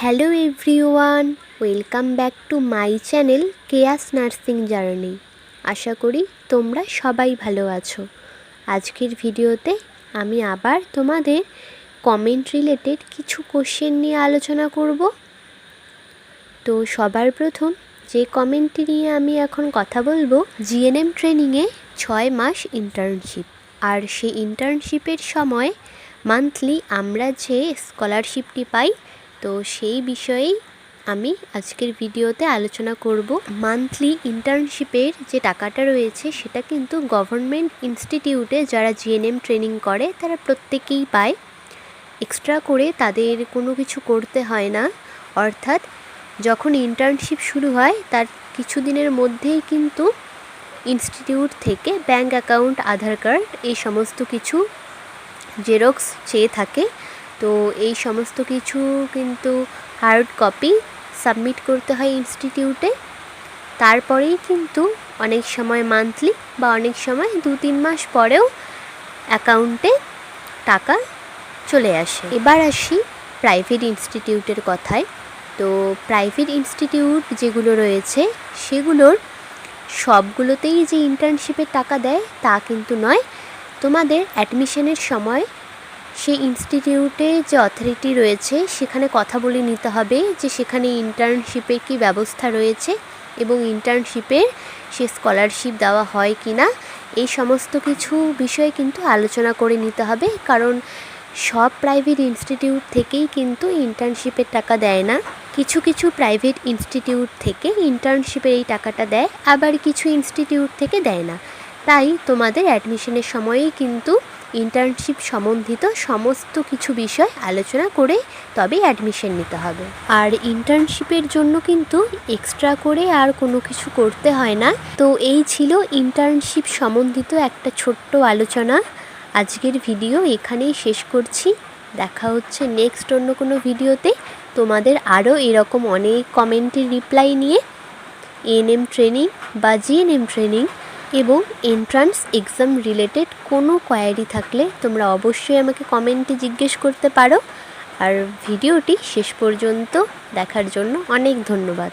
Hello everyone, welcome back to my channel chaos nursing journey. আশা করি তোমরা সবাই ভালো আছো। আজকের ভিডিওতে আমি আবার তোমাদের কমেন্ট রিলেটেড কিছু কোশ্চেন নিয়ে আলোচনা করব। তো সবার প্রথম যে কমেন্টটি নিয়ে আমি এখন কথা বলবো, জিএনএম ট্রেনিংয়ে 6 মাস ইন্টার্নশিপ, আর সেই ইন্টার্নশিপের সময় মান্থলি আমরা যে স্কলারশিপটি পাই, তো সেই বিষয়েই আমি আজকের ভিডিওতে আলোচনা করব। মান্থলি ইন্টার্নশিপের যে টাকাটা রয়েছে সেটা কিন্তু গভর্নমেন্ট ইনস্টিটিউটে যারা জিএনএম ট্রেনিং করে তারা প্রত্যেকেই পায়। এক্সট্রা করে তাদের কোনো কিছু করতে হয় না। অর্থাৎ যখন ইন্টার্নশিপ শুরু হয় তার কিছুদিনের মধ্যেই কিন্তু ইনস্টিটিউট থেকে ব্যাঙ্ক অ্যাকাউন্ট, আধার কার্ড এই সমস্ত কিছু জেরক্স চেয়ে থাকে। তো এই সমস্ত কিছু কিন্তু হার্ড কপি সাবমিট করতে হয় ইনস্টিটিউটে। তারপরেই কিন্তু অনেক সময় মান্থলি বা অনেক সময় 2-3 মাস পরেও অ্যাকাউন্টে টাকা চলে আসে। এবার আসি প্রাইভেট ইনস্টিটিউটের কথায়। তো প্রাইভেট ইনস্টিটিউট যেগুলো রয়েছে সেগুলোর সবগুলোতেই যে ইন্টার্নশিপের টাকা দেয় তা কিন্তু নয়। তোমাদের অ্যাডমিশনের সময় সেই ইনস্টিটিউটে যে অথরিটি রয়েছে সেখানে কথা বলে নিতে হবে যে সেখানে ইন্টার্নশিপের কী ব্যবস্থা রয়েছে এবং ইন্টার্নশিপের সে স্কলারশিপ দেওয়া হয় কি না, এই সমস্ত কিছু বিষয়ে কিন্তু আলোচনা করে নিতে হবে। কারণ সব প্রাইভেট ইনস্টিটিউট থেকেই কিন্তু ইন্টার্নশিপের টাকা দেয় না। কিছু কিছু প্রাইভেট ইনস্টিটিউট থেকে ইন্টার্নশিপের এই টাকাটা দেয়, আবার কিছু ইনস্টিটিউট থেকে দেয় না। তাই তোমাদের অ্যাডমিশনের সময়েই কিন্তু ইন্টার্নশিপ সম্বন্ধিত সমস্ত কিছু বিষয় আলোচনা করে তবে অ্যাডমিশন নিতে হবে। আর ইন্টার্নশিপের জন্য কিন্তু এক্সট্রা করে আর কোনো কিছু করতে হয় না। তো এই ছিল ইন্টার্নশিপ সম্বন্ধিত একটা ছোট্ট আলোচনা। আজকের ভিডিও এখানেই শেষ করছি। দেখা হচ্ছে নেক্সট অন্য কোনো ভিডিওতে তোমাদের আরও এরকম অনেক কমেন্টের রিপ্লাই নিয়ে। এএনএম ট্রেনিং বা জিএনএম ট্রেনিং এবং এন্ট্রান্স এক্সাম রিলেটেড কোনো কোয়ারি থাকলে তোমরা অবশ্যই আমাকে কমেন্টে জিজ্ঞেস করতে পারো। আর ভিডিওটি শেষ পর্যন্ত দেখার জন্য অনেক ধন্যবাদ।